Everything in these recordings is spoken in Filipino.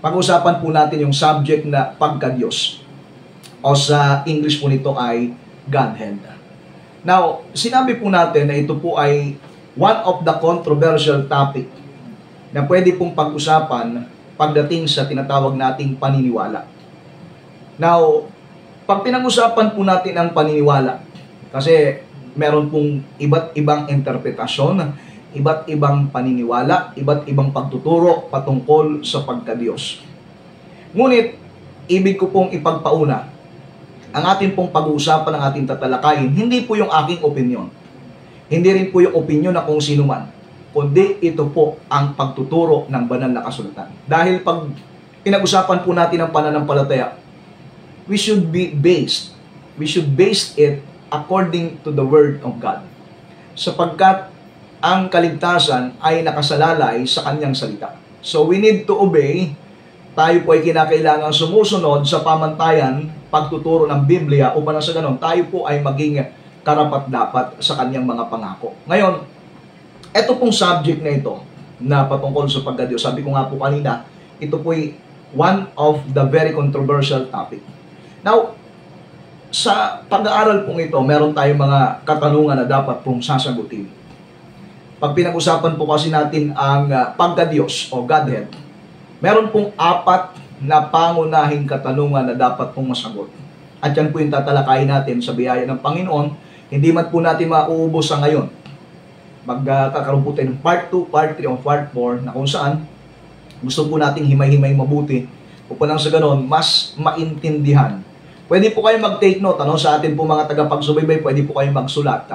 Pag-usapan po natin yung subject na pagka-Diyos. O sa English po nito ay Godhead. Now, sinabi po natin na ito po ay one of the controversial topic na pwede pong pag-usapan pagdating sa tinatawag nating paniniwala. Now, pag pinag-usapan po natin ang paniniwala, kasi meron pong iba't ibang interpretasyon, iba't ibang paniniwala, iba't ibang pagtuturo patungkol sa pagka-Diyos. Ngunit, ibig ko pong ipagpauna, ang ating pong pag-uusapan, ang ating tatalakayin, hindi po yung aking opinion. Hindi rin po yung opinion na kung sino man, kundi ito po ang pagtuturo ng banal na kasulatan. Dahil pag pinag-usapan po natin ang pananampalataya, we should base it according to the Word of God. Sapagkat ang kaligtasan ay nakasalalay sa kanyang salita. So we need to obey. Tayo po ay kinakailangan sumusunod sa pamantayan, pagtuturo ng Biblia upang sa ganon, tayo po ay maging karapat-dapat sa kanyang mga pangako. Ngayon, ito pong subject na ito na patungkol sa pagka-Diyos. Sabi ko nga po kanina, ito po ay one of the very controversial topic. Now, sa pag-aaral pong ito, meron tayong mga katanungan na dapat pong sasagutin. Pag pinag-usapan po kasi natin ang pagka-Diyos o Godhead, meron pong 4 na pangunahing katanungan na dapat pong masagot. At yan po yung tatalakayin natin sa biyaya ng Panginoon. Hindi man po natin mauubos sa ngayon. Magkakaroon po tayo ng part 2, part 3, o part 4 na kung saan gusto po nating himay-himay mabuti upang sa ganon, mas maintindihan. Pwede po kayo mag-take note, sa atin po mga tagapagsubaybay, pwede po kayo magsulat,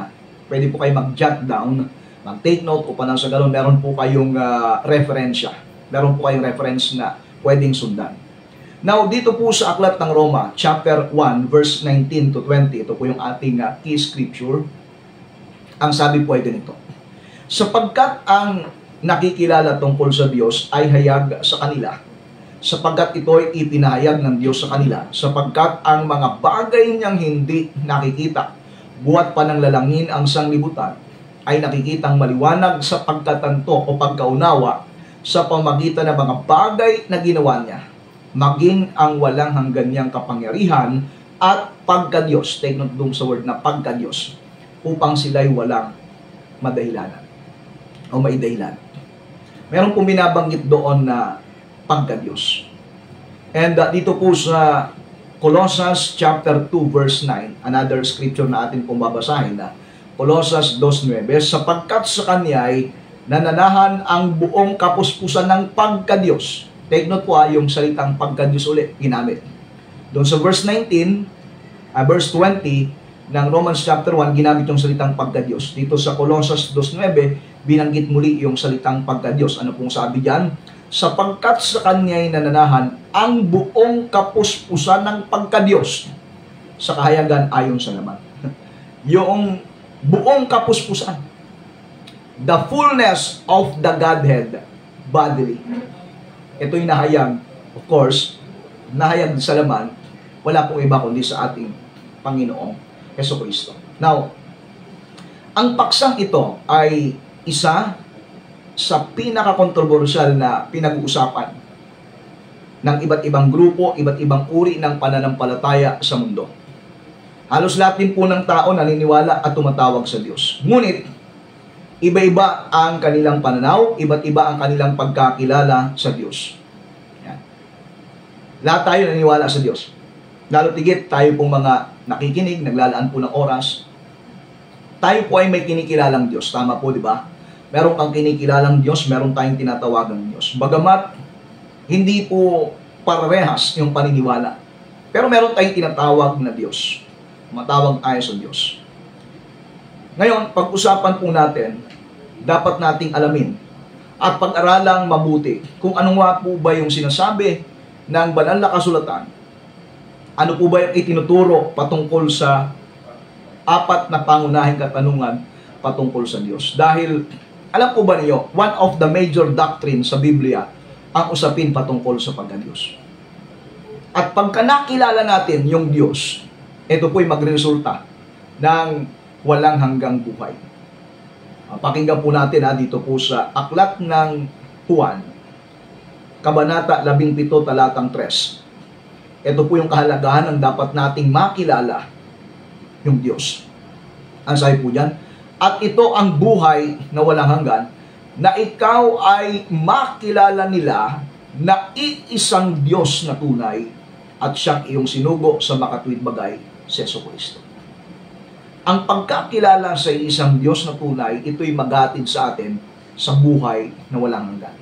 pwede po kayo mag-jot down, mag-take note upang sa ganon, meron po kayong referensya, meron po kayong reference na pwedeng sundan. Now, dito po sa Aklat ng Roma, chapter 1, verse 19 to 20, ito po yung ating key scripture. Ang sabi po ay ganito, sapagkat ang nakikilala tungkol sa Diyos ay hayag sa kanila, sapagkat ito'y ipinahayag ng Diyos sa kanila, sapagkat ang mga bagay niyang hindi nakikita, buhat pa ng lalangin ang sanglibutan, ay nakikitang maliwanag sa pagkatanto o pagkaunawa sa pamagitan ng mga bagay na ginawa niya, maging ang walang hanggan niyang kapangyarihan at pagka-Diyos. Take note doon sa word na pagka-Diyos, upang sila'y walang madahilanan o maidahilan. Meron pong binabanggit doon na pagka-Diyos. And dito po sa Colossians chapter 2 verse 9, another scripture na atin pong babasahin na Colossians 2:9, sapagkat sa Kanya ay nananahan ang buong kapuspusan ng pagka-Diyos. Take note po yung salitang pagka-Diyos ulit ginamit. Doon sa verse 19, verse 20 ng Romans chapter 1, ginamit yung salitang pagka-Diyos. Dito sa Colossians 2:9, binanggit muli yung salitang pagka-Diyos. Ano pong sabi diyan? Sapagkat sa Kanya'y nananahan ang buong kapuspusan ng pagka-Diyos sa kahayagan ayon sa laman. Yung buong kapuspusan, the fullness of the Godhead bodily. Ito'y nahayag, of course, nahayag sa laman, wala pong iba kundi sa ating Panginoong Jesucristo. Now, ang paksang ito ay isa sa pinaka-controversial na pinag-uusapan ng iba't ibang grupo, iba't ibang uri ng pananampalataya sa mundo. Halos lahat din po ng tao naniniwala at tumatawag sa Diyos. Ngunit, iba-iba ang kanilang pananaw, iba't iba ang kanilang pagkakilala sa Diyos. Yan. Lahat tayo naniniwala sa Diyos. Lalo tigit, tayo pong mga nakikinig, naglalaan po ng oras. Tayo po ay may kinikilalang Diyos. Tama po, di ba? Meron kang kinikilalang Diyos, meron tayong tinatawagang Diyos. Bagamat, hindi po parehas yung paniniwala. Pero meron tayong tinatawag na Diyos. Matawag tayo sa Diyos. Ngayon, pag-usapan po natin, dapat nating alamin at pag-aralang mabuti kung ano nga po ba yung sinasabi ng banal na kasulatan. Ano po ba yung itinuturo patungkol sa 4 na pangunahing katanungan patungkol sa Diyos. Dahil, alam po ba niyo, one of the major doctrine sa Biblia ang usapin patungkol sa pagka-Diyos. At pagka nakilala natin yung Diyos, ito po'y magresulta ng walang hanggang buhay. Pakinggan po natin dito po sa Aklat ng Juan, Kabanata 17, talatang 3. Ito po yung kahalagahan ng dapat nating makilala yung Diyos. Ang sabi po dyan, at ito ang buhay na walang hanggan, na ikaw ay makilala nila na iisang Diyos na tunay at siyang iyong sinugo sa makatuwid bagay, si Jesucristo. Ang pagkakilala sa isang Diyos na tunay, ito'y maghatid sa atin sa buhay na walang hanggan.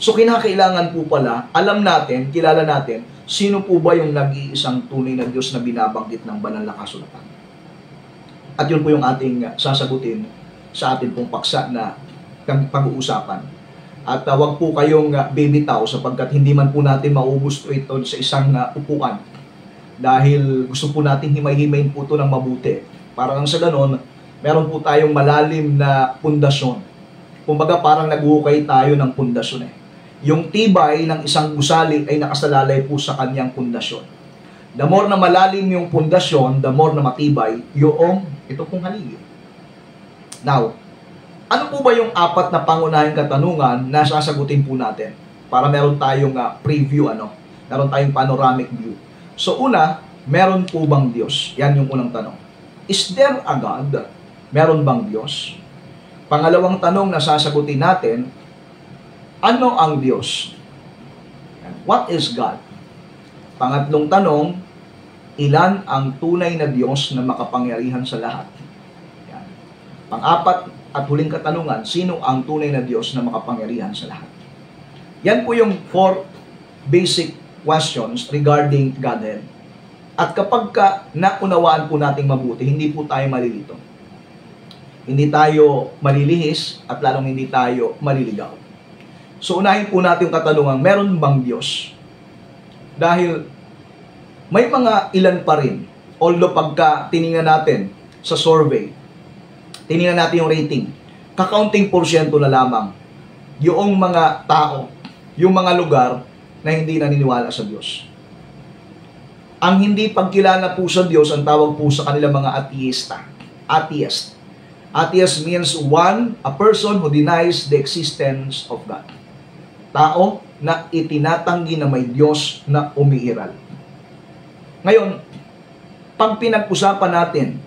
So kinakailangan po pala, alam natin, kilala natin, sino po ba yung nag-iisang tunay na Diyos na binabanggit ng banal na kasulatan. At yun po yung ating sasagutin sa ating pong paksa na pag-uusapan. At wag po kayong bibitaw sapagkat hindi man po natin maubos ito sa isang upuan. Dahil gusto po natin himay-himayin po ito ng mabuti. Para lang sa ganon, meron po tayong malalim na pundasyon. Kumbaga parang nag-uukay tayo ng pundasyon Yung tibay ng isang gusali ay nakasalalay po sa kanyang pundasyon. The more na malalim yung pundasyon, the more na matibay yung ito pong haligi. Now, ano po ba yung apat na pangunahing katanungan na sasagutin po natin? Para meron tayong preview, meron tayong panoramic view. So una, meron po bang Diyos? Yan yung unang tanong. Is there a God? Meron bang Diyos? Pangalawang tanong na sasagutin natin, ano ang Diyos? What is God? Pangatlong tanong, ilan ang tunay na Diyos na makapangyarihan sa lahat? Yan. Pang-apat at huling katanungan, sino ang tunay na Diyos na makapangyarihan sa lahat? Yan po yung 4 basic questions regarding Godhead. At kapag naunawaan po nating mabuti, hindi po tayo malilito. Hindi tayo malilihis at lalong hindi tayo maliligaw. So unahin po natin yung katanungan, meron bang Diyos? Dahil may mga ilan pa rin, although pagka tiningnan natin sa survey, tiningnan natin yung rating, kakaunting porsyento na lamang yung mga tao, yung mga lugar na hindi naniniwala sa Diyos. Ang hindi pagkilala po sa Diyos, ang tawag po sa kanila mga ateista. Atheist. Atheist means a person who denies the existence of God. Tao na itinatanggi na may Diyos na umiiral. Ngayon, pag pinag-usapan natin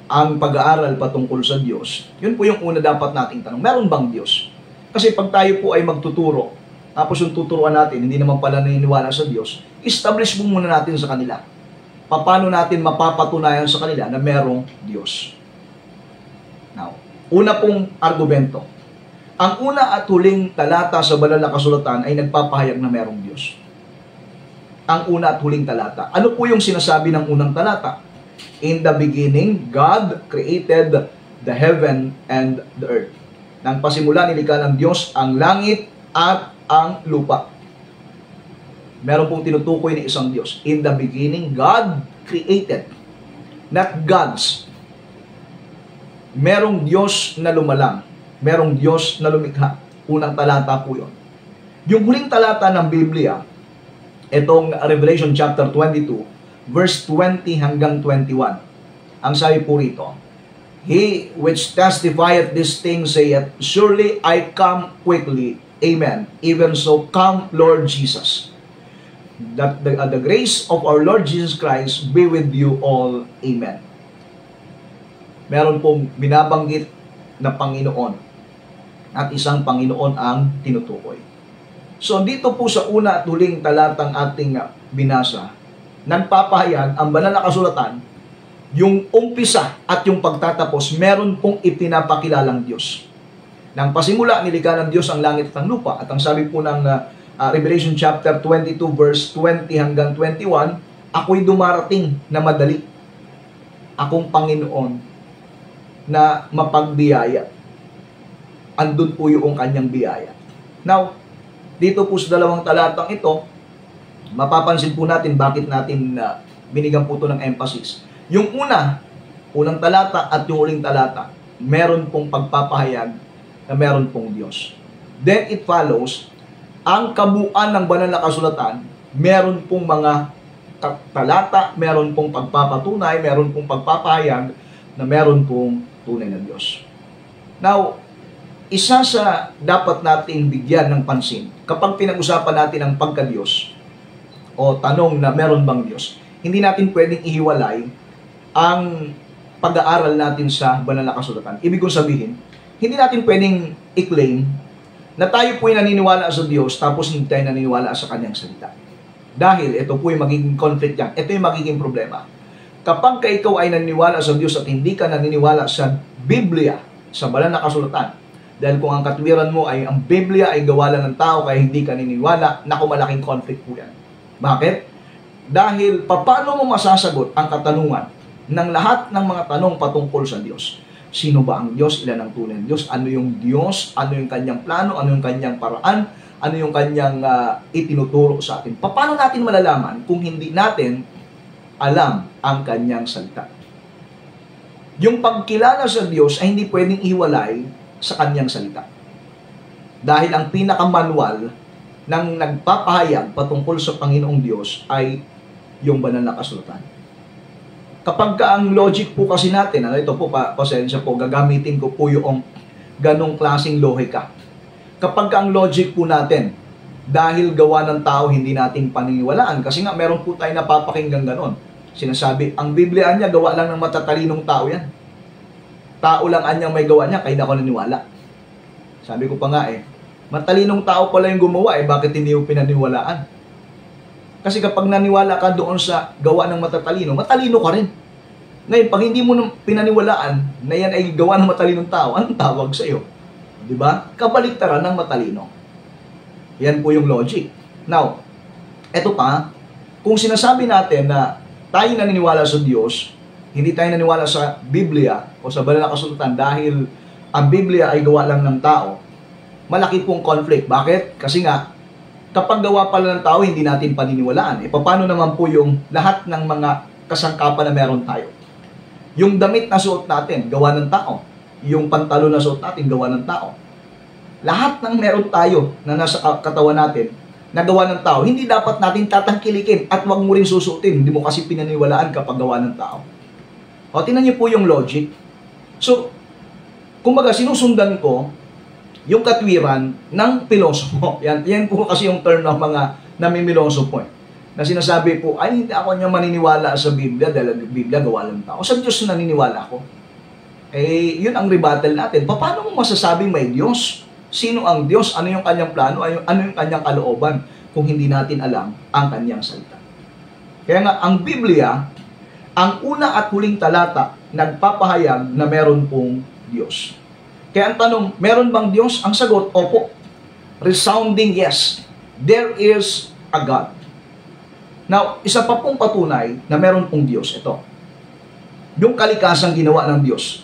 ang pag-aaral patungkol sa Diyos, yun po yung una dapat nating tanong, meron bang Diyos? Kasi pag tayo po ay magtuturo, tapos yung tuturuan natin, hindi naman pala naniniwala sa Diyos, establish mo muna natin sa kanila. Paano natin mapapatunayan sa kanila na merong Diyos? Now, una pong argumento. Ang una at huling talata sa banal na kasulatan ay nagpapahayag na merong Diyos. Ang una at huling talata. Ano po yung sinasabi ng unang talata? In the beginning, God created the heaven and the earth. Nang pasimula nilikha ng Diyos ang langit at ang lupa. Meron pong tinutukoy ng isang Diyos. In the beginning, God created. Not gods. Merong Diyos na lumalang. Merong Diyos na lumikha. Unang talata po yun. Yung huling talata ng Biblia, itong Revelation chapter 22, verse 20 hanggang 21. Ang sabi po rito, He which testifieth these things saith, Surely I come quickly. Amen. Even so, come, Lord Jesus. That the grace of our Lord Jesus Christ be with you all. Amen. Meron pong binabanggit na Panginoon at isang Panginoon ang tinutukoy. So dito po sa una at huling talatang ating binasa, nagpapahayag ang banal na kasulatan, yung umpisa at yung pagtatapos, meron pong ipinapakilalang Diyos. Nang pasimula, nilikha ng Diyos ang langit at ang lupa. At ang sabi po ng Revelation chapter 22 verse 20 hanggang 21, ako'y dumarating na madali. Akong Panginoon na mapagbiyaya. Andun po yung kanyang biyaya. Now, dito po sa dalawang talatang ito, mapapansin po natin bakit natin binigyan po ito ng emphasis. Yung unang talata at yung huling talata, meron pong pagpapahayag na meron pong Diyos. Then it follows, ang kabuuan ng banal na kasulatan, meron pong mga talata, meron pong pagpapatunay, meron pong pagpapahayag na meron pong tunay na Diyos. Now, isa sa dapat nating bigyan ng pansin kapag pinag-usapan natin ang pagka-Diyos o tanong na meron bang Diyos, hindi natin pwedeng ihiwalay ang pag-aaral natin sa banal na kasulatan. Ibig kong sabihin, hindi natin pwedeng i-claim na tayo po'y naniniwala sa Diyos tapos hindi tayo naniniwala sa Kanyang salita. Dahil ito po'y magiging conflict yan. Ito yung magiging problema. Kapag ikaw ay naniniwala sa Diyos at hindi ka naniniwala sa Biblia, sa banal na kasulatan, dahil kung ang katwiran mo ay ang Biblia ay gawa lang ng tao kaya hindi ka naniniwala, naku, malaking conflict po yan. Bakit? Dahil paano mo masasagot ang katanungan ng lahat ng mga tanong patungkol sa Diyos? Sino ba ang Diyos? Ilan ang tunay ng Diyos? Ano yung Diyos? Ano yung kanyang plano? Ano yung kanyang paraan? Ano yung kanyang itinuturo sa atin? Paano natin malalaman kung hindi natin alam ang kanyang salita? Yung pagkilala sa Diyos ay hindi pwedeng iwalay sa kanyang salita. Dahil ang pinakamanual ng nagpapahayag patungkol sa Panginoong Diyos ay yung banal na kasulatan. Kapag ang logic po kasi natin, ito po, pasensya po, gagamitin ko po yung ganong klaseng lohika. Kapag ang logic po natin, dahil gawa ng tao, hindi nating paniniwalaan. Kasi nga, meron po tayo napapakinggan ganon. Sinasabi, ang Biblia niya, gawa lang ng matatalinong tao yan. Tao lang anyang may gawa niya, kaya na ako naniwala. Sabi ko pa nga matalinong tao pala yung gumawa bakit hindi mo pinaniwalaan? Kasi kapag naniwala ka doon sa gawa ng matatalino, matalino ka rin. Ngayon, pag hindi mo pinaniwalaan na yan ay gawa ng matalinong tao, anong tawag sa iyo? Diba? Kabaliktaran ng matalino. Yan po yung logic. Now, eto pa, kung sinasabi natin na tayo naniniwala sa Diyos, hindi tayo naniwala sa Biblia o sa banal na kasulatan dahil ang Biblia ay gawa lang ng tao, malaki pong conflict. Bakit? Kasi nga, kapag gawa pala ng tao, hindi natin paniniwalaan. Paano naman po yung lahat ng mga kasangkapan na meron tayo? Yung damit na suot natin, gawa ng tao. Yung pantalon na suot natin, gawa ng tao. Lahat ng meron tayo na nasa katawan natin, na gawa ng tao, hindi dapat natin tatangkilikin at wag mo rin susuotin. Hindi mo kasi pinaniwalaan kapag gawa ng tao. O, tingnan niyo po yung logic. So, kumbaga, sinusundan ko yung katwiran ng pilosopo. Yan po kasi yung term ng mga namimiloso po. Na sinasabi po, ay, hindi ako niya maniniwala sa Biblia dahil ang Biblia gawa lang tao. Sa Diyos naniniwala ako. Yun ang rebuttal natin. Paano mo masasabing may Diyos? Sino ang Diyos? Ano yung kanyang plano? Ano yung kanyang kalooban kung hindi natin alam ang kanyang salita? Kaya nga, ang Biblia, ang una at huling talata, nagpapahayag na meron pong Diyos. Kaya ang tanong, meron bang Diyos? Ang sagot, opo. Resounding yes. There is a God. Now, isa pa pong patunay na meron pong Diyos. Ito. Yung kalikasang ginawa ng Diyos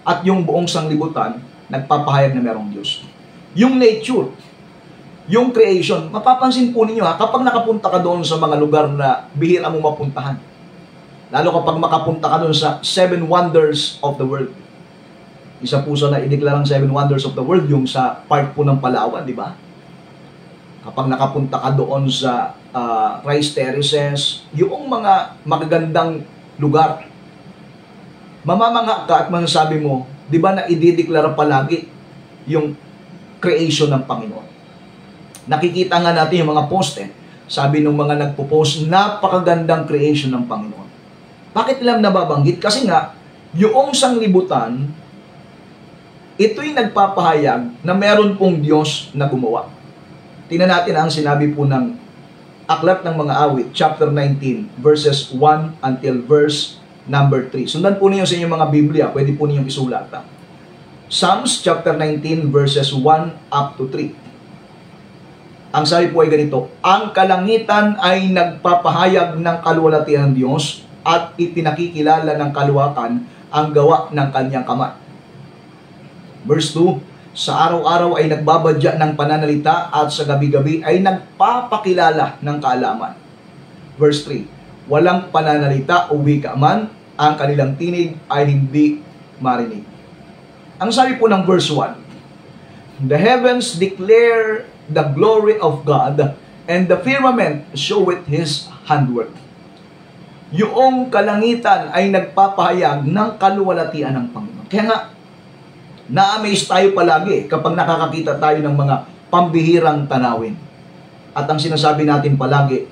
at yung buong sanglibutan, nagpapahayag na merong Diyos. Yung nature, yung creation, mapapansin po ninyo kapag nakapunta ka doon sa mga lugar na bihira mo mapuntahan. Lalo kapag makapunta ka doon sa 7 wonders of the world. Isa po sa na-ideklarang 7 wonders of the world, yung sa part po ng Palawan, di ba? Kapag nakapunta ka doon sa rice terraces, yung mga magagandang lugar, mamamangha ka at masasabi mo, di ba na idideklara palagi yung creation ng Panginoon? Nakikita nga natin yung mga post sabi ng mga nagpo-post, napakagandang creation ng Panginoon. Bakit lang nababanggit? Kasi nga, yung sanglibutan, ito'y nagpapahayag na meron pong Diyos na gumawa. Tingnan natin ang sinabi po ng Aklat ng Mga Awit, chapter 19, verses 1 until verse number 3. Sundan po ninyo sa inyong mga Biblia, pwede po ninyong isulat. Psalms chapter 19, verses 1 up to 3. Ang sabi po ay ganito, ang kalangitan ay nagpapahayag ng kaluwalhatian ng Diyos at ipinakikilala ng kaluwakan ang gawa ng kanyang kamay. Verse 2, sa araw-araw ay nagbabadya ng pananalita at sa gabi-gabi ay nagpapakilala ng kaalaman. Verse 3, walang pananalita o wika man, ang kanilang tinig ay hindi marinig. Ang sabi po ng verse 1, the heavens declare the glory of God and the firmament showeth His handwork. Yung kalangitan ay nagpapahayag ng kaluwalhatian ng Panginoon. Kaya nga, Na-amaze tayo palagi kapag nakakakita tayo ng mga pambihirang tanawin. At ang sinasabi natin palagi,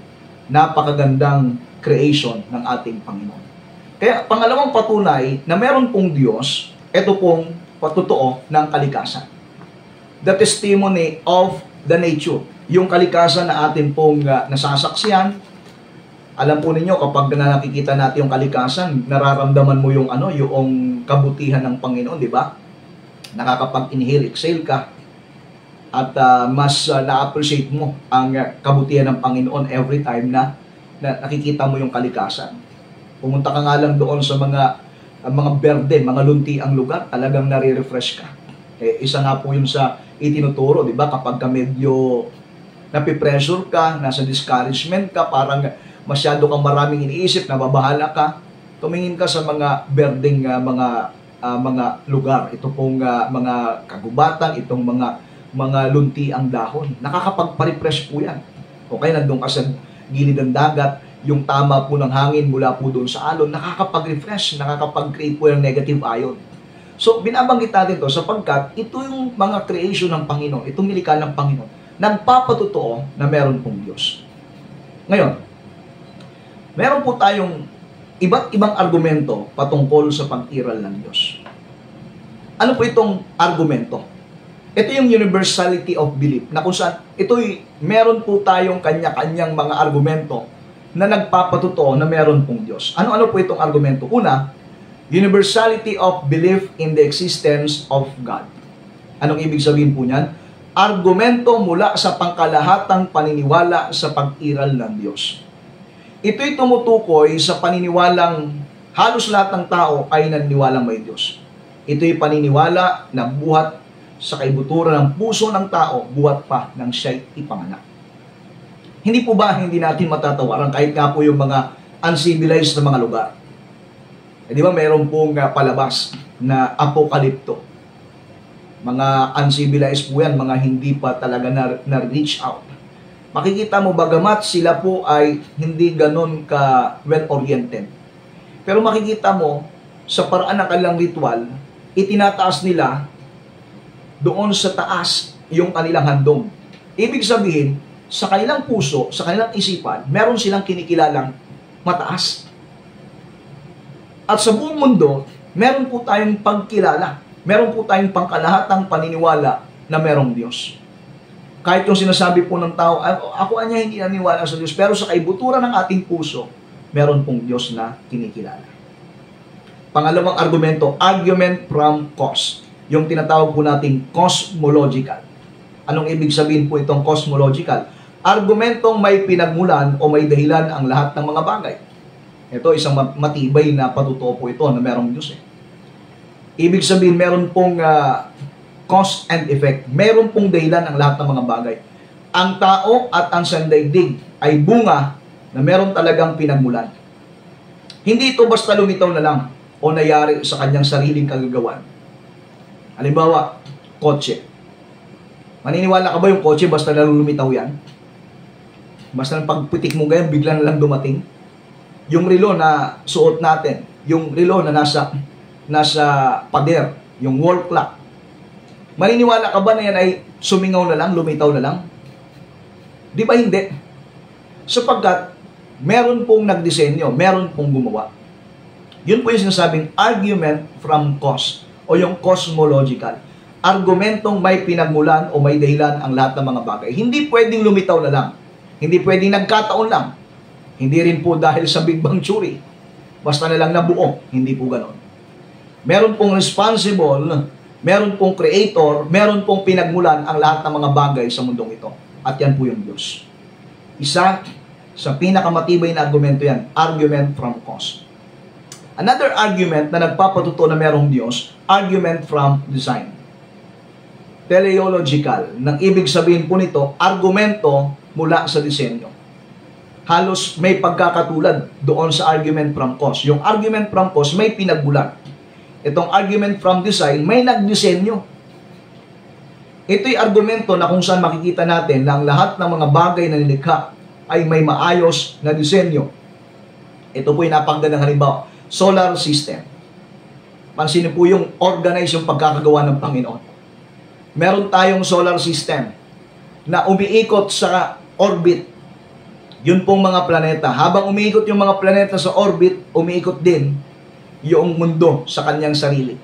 napakagandang creation ng ating Panginoon. Kaya pangalawang patunay na meron pong Diyos, ito pong patotoo ng kalikasan. The testimony of the nature. Yung kalikasan na atin pong nasasaksiyan. Alam po ninyo, kapag nakikita natin yung kalikasan, nararamdaman mo yung yung kabutihan ng Panginoon, di ba? Nakakapag-inhale, exhale ka. At mas na-appreciate mo ang kabutihan ng Panginoon every time na nakikita mo yung kalikasan. Pumunta ka nga lang doon sa mga berde, mga lunti ang lugar, talagang nare-refresh ka. Isa nga po yun sa itinuturo, di ba? Kapag ka medyo napipressure ka, nasa discouragement ka, parang masyado kang maraming iniisip, nababahala ka, tumingin ka sa mga berdeng mga lugar. Ito pong mga kagubatan, itong mga lunti ang dahon. Nakakapagpa-refresh po yan. Okay, nandun ka sa gilid ng dagat, yung tama po ng hangin mula po doon sa alon, nakakapag-refresh, nakakapag-create po ng negative ion. So, binabanggit natin ito sapagkat ito yung mga creation ng Panginoon, itong nilikha ng Panginoon, nagpapatotoo na meron pong Diyos. Ngayon, meron po tayong iba't ibang argumento patungkol sa pag-iral ng Diyos. Ano po itong argumento? Ito yung universality of belief, na kung saan meron po tayong kanya-kanyang mga argumento na nagpapatotoo na meron pong Diyos. Ano-ano po itong argumento? Una, universality of belief in the existence of God. Anong ibig sabihin po niyan? Argumento mula sa pangkalahatang paniniwala sa pag-iral ng Diyos. Ito'y tumutukoy sa paniniwalang halos lahat ng tao ay naniniwalang may Diyos. Ito'y paniniwala na buhat sa kaibuturan ng puso ng tao, buhat pa ng siya'y ipanganak. Hindi po ba hindi natin matatawaran kahit nga po yung mga uncivilized na mga lugar? Di ba mayroon pong palabas na apokalipto. Mga uncivilized po yan, mga hindi pa talaga na-reach out. Makikita mo bagamat sila po ay hindi ganon ka well-oriented. Pero makikita mo, sa paraan ng kanilang ritual, itinataas nila doon sa taas yung kanilang handog. Ibig sabihin, sa kanilang puso, sa kanilang isipan, meron silang kinikilalang mataas. At sa buong mundo, meron po tayong pagkilala. Meron po tayong pangkalahatang paniniwala na merong Diyos. Kahit yung sinasabi po ng tao, ako anya hindi naniniwala sa Diyos, pero sa kaibuturan ng ating puso, meron pong Diyos na kinikilala. Pangalawang argumento, argument from cause. Yung tinatawag po nating cosmological. Anong ibig sabihin po itong cosmological? Argumentong may pinagmulan o may dahilan ang lahat ng mga bagay. Ito, isang matibay na patutuo po ito na merong Diyos. Ibig sabihin, meron pong cause and effect. Meron pong dahilan ang lahat ng mga bagay. Ang tao at ang sandaigdig ay bunga na meron talagang pinagmulan. Hindi ito basta lumitaw na lang o nayari sa kanyang sariling kagagawan. Halimbawa, kotse. Maniniwala ka ba yung kotse basta lumitaw yan? Basta pagputik mo ganyan, bigla na lang dumating? Yung relo na suot natin, yung relo na nasa pader, yung wall clock. Maniniwala ka ba na yan ay sumingaw na lang, lumitaw na lang? Di ba hindi? Sapagkat meron pong nagdisenyo, meron pong gumawa. Yun po yung sinasabing argument from cause o yung cosmological. Argumentong may pinagmulan o may dahilan ang lahat ng mga bagay. Hindi pwedeng lumitaw na lang. Hindi pwedeng nagkataon lang. Hindi rin po dahil sa Big Bang Theory. Basta na lang nabuo. Hindi po ganon. Meron pong responsible, meron pong creator, meron pong pinagmulan ang lahat ng mga bagay sa mundong ito. At yan po yung Diyos. Isa sa pinakamatibay na argumento yan, argument from cause. Another argument na nagpapatuto na merong Diyos, argument from design. Teleological. Nang ibig sabihin po nito, argumento mula sa disenyo. Halos may pagkakatulad doon sa argument from cause. Yung argument from cause may pinagbulan. Itong argument from design may nagdisenyo. Ito'y argumento na kung saan makikita natin na ang lahat ng mga bagay na nilikha ay may maayos na disenyo. Ito po'y napakagandang halimbawa. Solar system. Pansinin po yung organize yung pagkakagawa ng Panginoon. Meron tayong solar system na umiikot sa orbit. Yun pong mga planeta. Habang umiikot yung mga planeta sa orbit, umiikot din yung mundo sa kanyang sarili.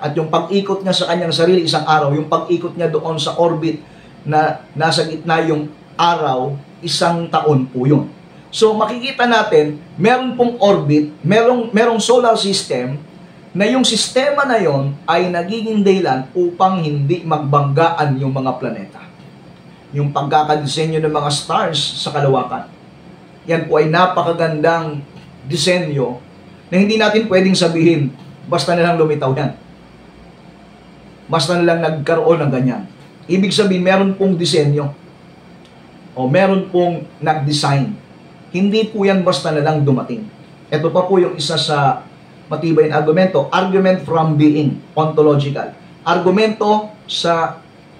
At yung pag-ikot niya sa kanyang sarili isang araw, yung pag-ikot niya doon sa orbit na nasa gitna yung araw, isang taon po yun. So makikita natin, meron pong orbit, merong solar system, na yung sistema na yon ay nagiging dahilan upang hindi magbanggaan yung mga planeta. Yung pagkakadisenyo ng mga stars sa kalawakan. Yan po ay napakagandang disenyo na hindi natin pwedeng sabihin, basta nilang lumitaw yan. Basta nilang nagkaroon ng ganyan. Ibig sabihin, meron pong disenyo o meron pong nag-design. Hindi po yan basta na lang dumating. Ito pa po yung isa sa matibay na argumento. Argument from being, ontological. Argumento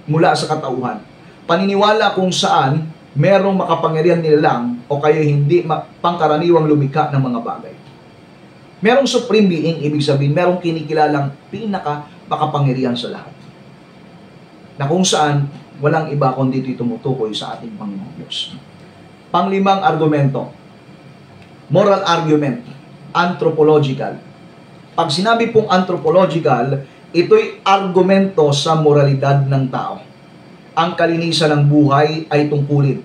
mula sa katauhan. Paniniwala kung saan merong makapangyarihan nilalang o kaya hindi pangkaraniwang lumikha ng mga bagay. Merong supreme being, ibig sabihin, merong kinikilalang makapangyarihan sa lahat. Na kung saan, walang iba kundi tumutukoy sa ating Panginoong Diyos. Panglimang argumento, moral argument, anthropological. Pag sinabi pong anthropological, ito'y argumento sa moralidad ng tao. Ang kalinisan ng buhay ay tungkulin.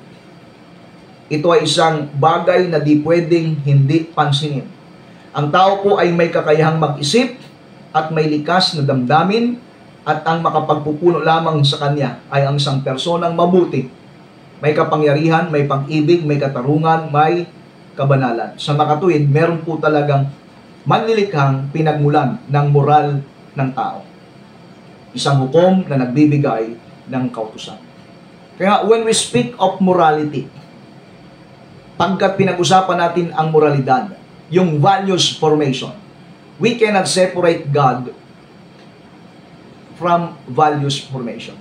Ito ay isang bagay na di pwedeng hindi pansinin. Ang tao po ay may kakayahang mag-isip at may likas na damdamin at ang makapagpupuno lamang sa kanya ay ang isang personang mabuti. May kapangyarihan, may pag-ibig, may katarungan, may kabanalan. Sa makatuwid, meron po talagang manlilikhang pinagmulan ng moral ng tao. Isang hukom na nagbibigay ng kautusan. Kaya when we speak of morality, pagkat pinag-usapan natin ang moralidad, yung values formation, we cannot separate God from values formation.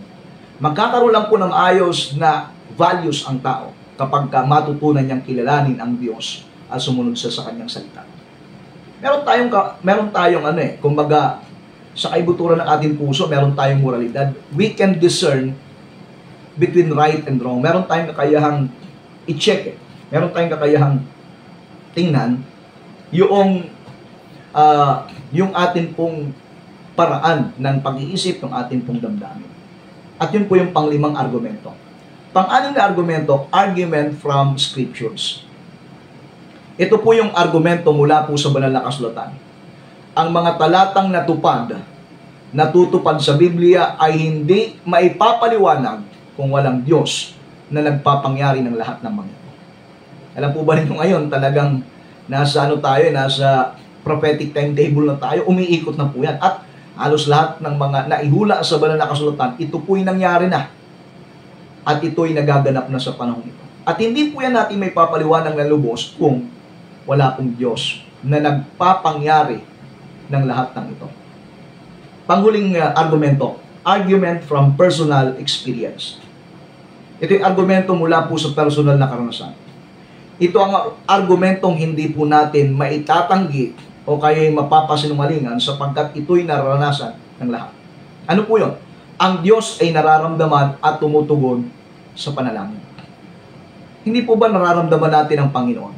Magkakaroon lang po ng ayos na values ang tao kapag matutunan niyang kilalanin ang Diyos at sumunod siya sa kanyang salita. Meron tayong kumbaga, sa kaibuturan ng ating puso, meron tayong moralidad. We can discern between right and wrong. Meron tayong kakayahang i-check. Meron tayong kakayahang tingnan yung atin pong paraan ng pag-iisip, ng atin pong damdamin. At yun po yung panglimang argumento. Pang-anim na argumento, argument from scriptures. Ito po yung argumento mula po sa banal na kasulatan. Ang mga talatang natutupad sa Biblia ay hindi maipapaliwanag kung walang Diyos na nagpapangyari ng lahat ng mga ito. Alam po ba ninyo ngayon, talagang nasa prophetic timetable na tayo, umiikot na po yan. At halos lahat ng mga naihula sa banal na kasulatan, ito po'y nangyari na. At ito'y nagaganap na sa panahon ito. At hindi po yan natin may papaliwanag na lubos kung wala pong Diyos na nagpapangyari ng lahat ng ito. Panghuling argumento, argument from personal experience. Ito yung argumento mula po sa personal na karanasan. Ito ang argumentong hindi po natin maitatanggi o kaya mapapasinungalingan sapagkat ito'y naranasan ng lahat. Ano po yun? Ang Diyos ay nararamdaman at tumutugon sa panalangin. Hindi po ba nararamdaman natin ang Panginoon?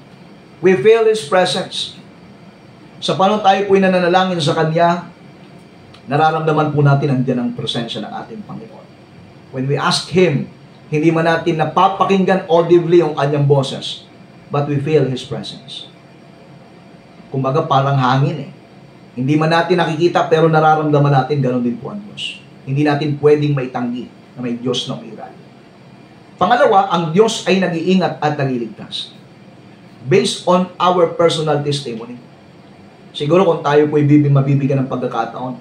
We feel His presence. Sa paano tayo po'y nananalangin sa Kanya, nararamdaman po natin nandiyan ang presensya ng ating Panginoon. When we ask Him, hindi man natin napapakinggan audibly yung Kanyang boses, but we feel His presence. Kumbaga parang hangin . Hindi man natin nakikita pero nararamdaman natin, ganoon din po ang Diyos. Hindi natin pwedeng maitanggi na may Diyos na umiral. Pangalawa, ang Diyos ay nag-iingat at nagliligtas. Based on our personal testimony. Siguro kung tayo po'y mabibigyan ng pagkakataon,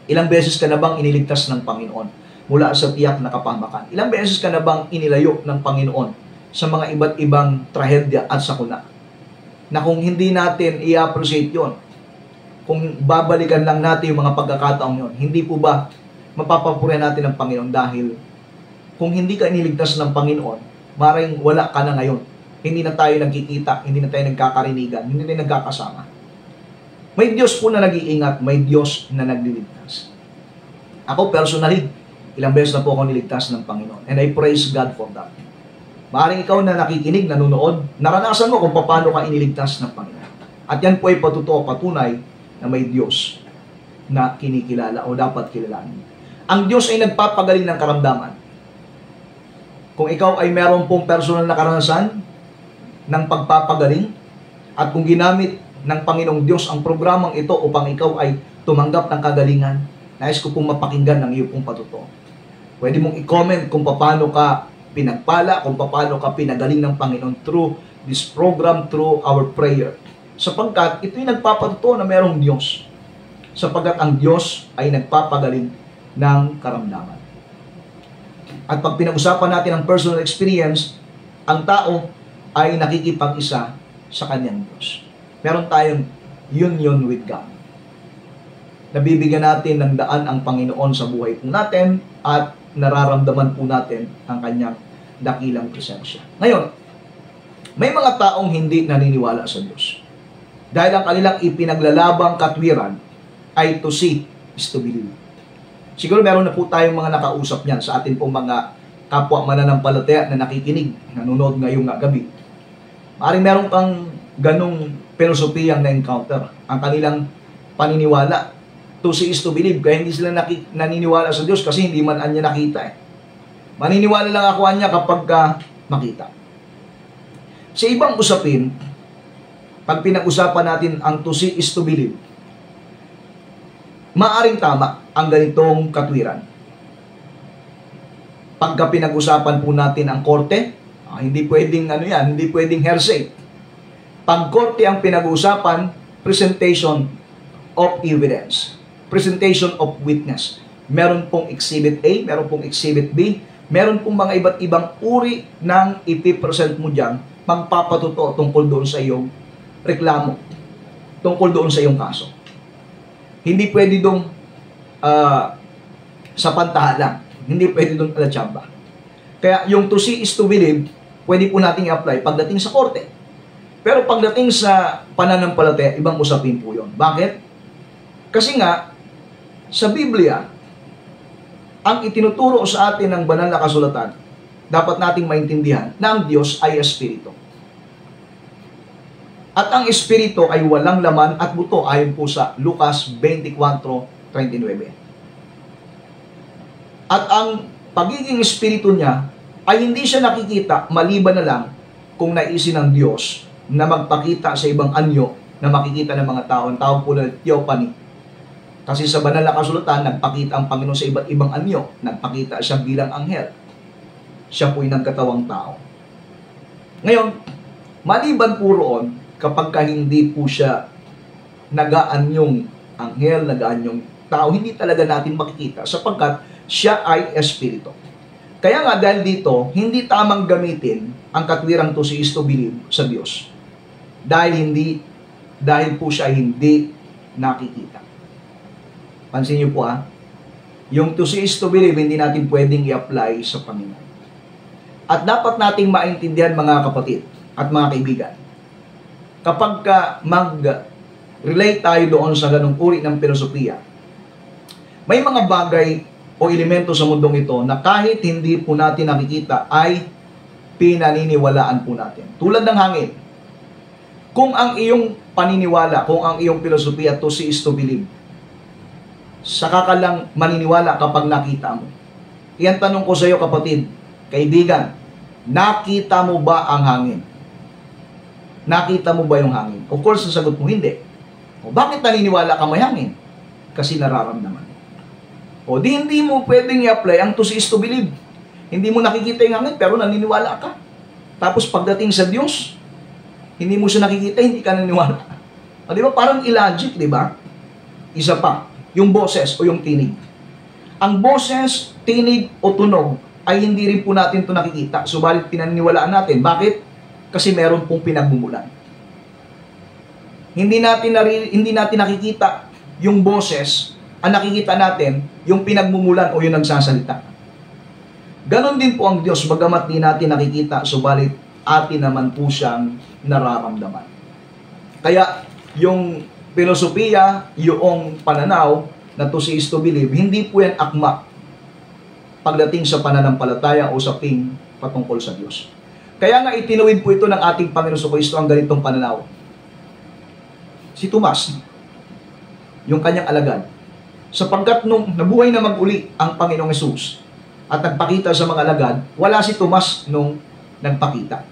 ilang beses ka na bang iniligtas ng Panginoon mula sa tiyak na kapahamakan? Ilang beses ka na bang inilayo ng Panginoon sa mga iba't ibang trahedya at sakuna? Na kung hindi natin i-appreciate yon, kung babalikan lang natin yung mga pagkakataon yon, hindi po ba mapapapurihan natin ng Panginoon dahil kung hindi ka iniligtas ng Panginoon, maring wala ka na ngayon. Hindi na tayo nagkikita, hindi na tayo nagkakarinigan, hindi na tayo nagkakasama. May Diyos po na nag-iingat, may Diyos na nagliligtas. Ako personally, ilang beses na po ako niligtas ng Panginoon. And I praise God for that. Maaaring ikaw na nakikinig, nanonood, naranasan mo kung paano ka iniligtas ng Panginoon. At yan po ay patunay na may Diyos na kinikilala o dapat kilalanin. Ang Diyos ay nagpapagaling ng karamdaman. Kung ikaw ay meron pong personal na karanasan ng pagpapagaling at kung ginamit ng Panginoong Diyos ang programang ito upang ikaw ay tumanggap ng kagalingan, nais ko pong mapakinggan ang iyo pong patuto. Pwede mong i-comment kung paano ka pinagpala, kung paano ka pinagaling ng Panginoon through this program, through our prayer. Sapagkat ito'y nagpapatuto na merong Diyos. Sapagkat ang Diyos ay nagpapagaling ng karamdaman. At pag pinag-usapan natin ang personal experience, ang tao ay nakikipag-isa sa kanyang Diyos. Meron tayong union with God. Nabibigyan natin ng daan ang Panginoon sa buhay po natin at nararamdaman po natin ang kanyang dakilang presensya. Ngayon, may mga taong hindi naniniwala sa Diyos. Dahil ang kanilang ipinaglalabang katwiran ay to see is to believe. Siguro meron na po tayong mga nakausap niyan sa atin pong mga kapwa mananampalataya na nakikinig, nanonood ngayong gabi. Maaaring meron kang ganong filosofiyang na-encounter. Ang kanilang paniniwala, to see is to believe. Kaya hindi sila naniniwala sa Diyos kasi hindi man anya nakita eh. Maniniwala lang ako anya kapag makita. Sa ibang usapin, pag pinag-usapan natin ang to see is to believe, maaring tama ang ganitong katwiran. Pagka pinag-usapan po natin ang korte, hindi pwedeng hindi pwedeng hearsay. Pag korte ang pinag-usapan, presentation of evidence, presentation of witness. Meron pong exhibit A, meron pong exhibit B, meron pong mga iba't ibang uri ng ipipresent mo dyan, magpapatuto tungkol doon sa iyong reklamo, tungkol doon sa iyong kaso. Hindi pwede doon sa pantahalang. Hindi pwede doon alatsamba. Kaya yung to see is to believe, pwede po natin i-apply pagdating sa korte. Pero pagdating sa pananampalataya, ibang usapin po yun. Bakit? Kasi nga, sa Biblia, ang itinuturo sa atin ng banal na kasulatan, dapat nating maintindihan na ang Diyos ay Espiritu. At ang Espiritu ay walang laman at buto ayon po sa Lucas 24:39. At ang pagiging Espiritu niya ay hindi siya nakikita maliban na lang kung naisin ng Diyos na magpakita sa ibang anyo na makikita ng mga tao. Ang tawag po na theophany. Kasi sa banal na kasulatan, nagpakita ang Panginoon sa iba't ibang anyo. Nagpakita siya bilang anghel. Siya po'y nagkatawang tao. Ngayon, maliban po roon, kapag hindi po siya nag-aanyong anghel, nag-aanyong tao, hindi talaga natin makikita sapagkat siya ay Espiritu. Kaya nga dahil dito, hindi tamang gamitin ang katwirang to see is to believe sa Diyos. Dahil po siya hindi nakikita. Pansin niyo po yung to see is to believe, hindi natin pwedeng i-apply sa Panginoon. At dapat nating maintindihan mga kapatid at mga kaibigan, kapag mag-relate tayo doon sa ganung uri ng filosofiya, may mga bagay o elemento sa mundong ito na kahit hindi po natin nakikita ay pinaniniwalaan po natin. Tulad ng hangin. Kung ang iyong paniniwala, kung ang iyong filosofiya to see is to believe, saka ka lang maniniwala kapag nakita mo. Iyan tanong ko sa iyo kapatid, kaibigan, nakita mo ba ang hangin? Nakita mo ba yung hangin? Of course, sasagot mo hindi. O bakit naniniwala ka may hangin? Kasi nararamdaman. O di hindi mo pwedeng i-apply ang to see is to believe. Hindi mo nakikita yung hangin pero naniniwala ka. Tapos pagdating sa Diyos, hindi mo siya nakikita, hindi ka naniniwala. O di ba? Parang illogic, di ba? Isa pa, yung boses o yung tinig. Ang boses, tinig o tunog ay hindi rin po natin ito nakikita. Subalit pinaniniwalaan natin. Bakit? Kasi meron pong pinagmumulan. Hindi natin nakikita yung boses, ang nakikita natin yung pinagmumulan o yung nagsasalita. Ganon din po ang Diyos, bagamat di natin nakikita, subalit atin naman po siyang nararamdaman. Kaya yung filosofiya, yung pananaw na to see is to believe, hindi po yan akma pagdating sa pananampalataya o sa patungkol sa Diyos. Kaya nga itinuwid po ito ng ating Panginoon Kristo ang ganitong pananaw. Si Tomas, yung kanyang alagad, sapagkat nung nabuhay na mag-uli ang Panginoong Hesus at nagpakita sa mga alagad, wala si Tomas nung nagpakita.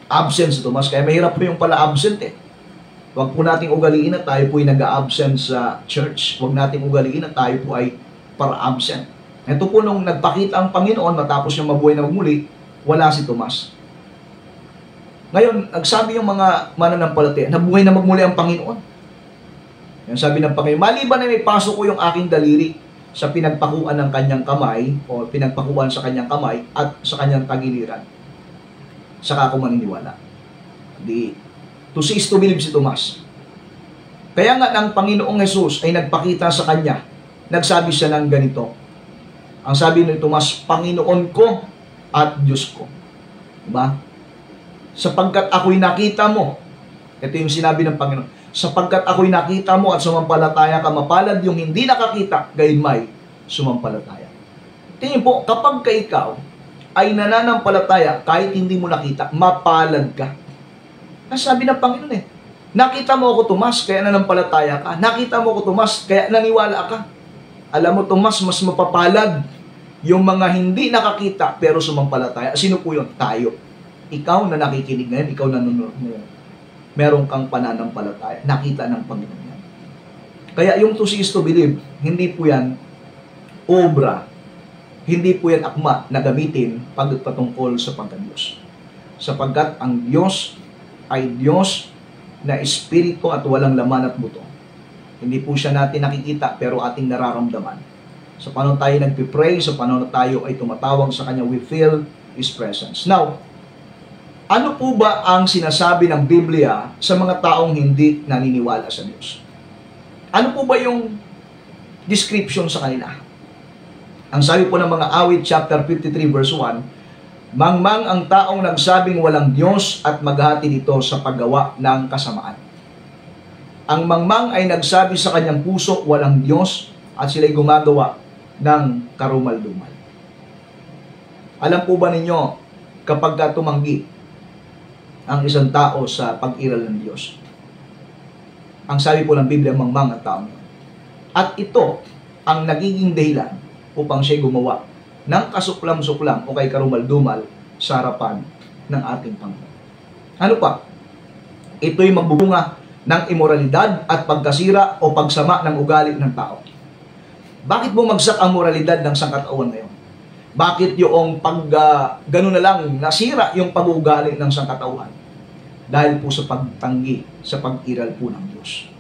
Absent si Tomas, kaya mahirap po yung pala absent eh. Huwag po nating ugaliin na tayo po ay nag-absent sa church. Huwag nating ugaliin na tayo po ay para-absent. Ito po nung nagpakita ang Panginoon matapos yung mabuhay na magmuli, wala si Tomas. Ngayon, nagsabi yung mga mananampalataya, nabuhay na magmuli ang Panginoon. Yan sabi ng Panginoon, maliban na may pasok ko yung aking daliri sa pinagpakuan ng kanyang kamay o pinagpakuan sa kanyang kamay at sa kanyang tagiliran. Saka ako maniniwala. To see is to believe si Tomas. Kaya nga ng Panginoong Hesus ay nagpakita sa kanya, nagsabi siya ng ganito. Ang sabi ni Tomas, Panginoon ko at Diyos ko. Diba? Sapagkat ako'y nakita mo. Ito yung sinabi ng Panginoon. Sapagkat ako'y nakita mo at sumampalataya ka, mapalad yung hindi nakakita, gayon may sumampalataya. Tingin po, kapag ka ikaw ay nananampalataya kahit hindi mo nakita, mapalad ka. Sabi ng Panginoon eh, nakita mo ako Tomas, kaya nanampalataya ka. Nakita mo ako Tomas, kaya naniwala ka. Alam mo Tomas, mas mapapalad yung mga hindi nakakita pero sumampalataya. Sino po yun? Tayo. Ikaw na nakikinig ngayon, ikaw na nanonood ngayon. Meron kang pananampalataya. Nakita ng Panginoon yan. Kaya yung to see is to believe, hindi po yan obra. Hindi po yan akma na gamitin pagpatungkol sa pagka-Diyos. Sapagkat ang Diyos ay Diyos na espiritu at walang laman at buto. Hindi po siya natin nakikita pero ating nararamdaman. Sa paano tayo nagpipray, sa paano tayo ay tumatawag sa Kanya, we feel His presence. Now, ano po ba ang sinasabi ng Biblia sa mga taong hindi naniniwala sa Diyos? Ano po ba yung description sa kanila? Ang sabi po ng mga awit, chapter 53, verse 1, mangmang ang taong nagsabing walang Diyos at maghati dito sa paggawa ng kasamaan. Ang mangmang ay nagsabi sa kanyang puso, walang Diyos, at sila'y gumagawa ng karumal-dumal. Alam po ba ninyo, kapag tumanggi ang isang tao sa pag-iral ng Diyos, ang sabi po ng Biblia, mangmang ang taong yun. At ito ang nagiging dahilan upang siya gumawa ng kasuklam-suklam o kay karumal-dumal sa harapan ng ating Panginoon. Ano pa? Ito'y magbubunga ng imoralidad at pagkasira o pagsama ng ugali ng tao. Bakit bumagsak ang moralidad ng sangkatauhan ngayon? Bakit yung gano'n na lang nasira yung pag-uugali ng sangkatauhan? Dahil po sa pagtanggi, sa pag-iral po ng Diyos.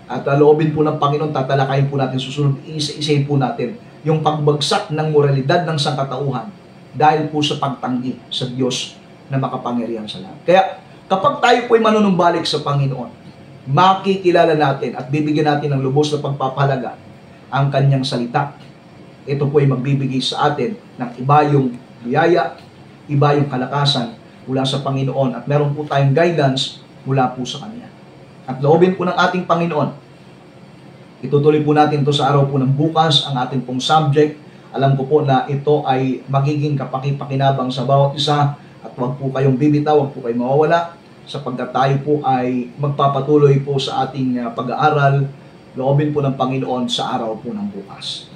At loobin po ng Panginoon, tatalakayin po natin susunod, isa-isayin po natin yung pagbagsak ng moralidad ng sangkatauhan dahil po sa pagtanggi sa Diyos na makapangyarihan sa lahat. Kaya kapag tayo po ay manunumbalik sa Panginoon, makikilala natin at bibigyan natin ng lubos na pagpapahalaga ang Kanyang salita. Ito po ay magbibigay sa atin ng iba yung biyaya, iba yung kalakasan mula sa Panginoon at meron po tayong guidance mula po sa Kanya. At loobin po ng ating Panginoon, itutuloy po natin ito sa araw po ng bukas, ang ating pong subject. Alam ko po na ito ay magiging kapaki-pakinabang sa bawat isa at huwag po kayong bibitaw, huwag po kayong mawawala sapagkat tayo po ay magpapatuloy po sa ating pag-aaral. Loobin po ng Panginoon sa araw po ng bukas.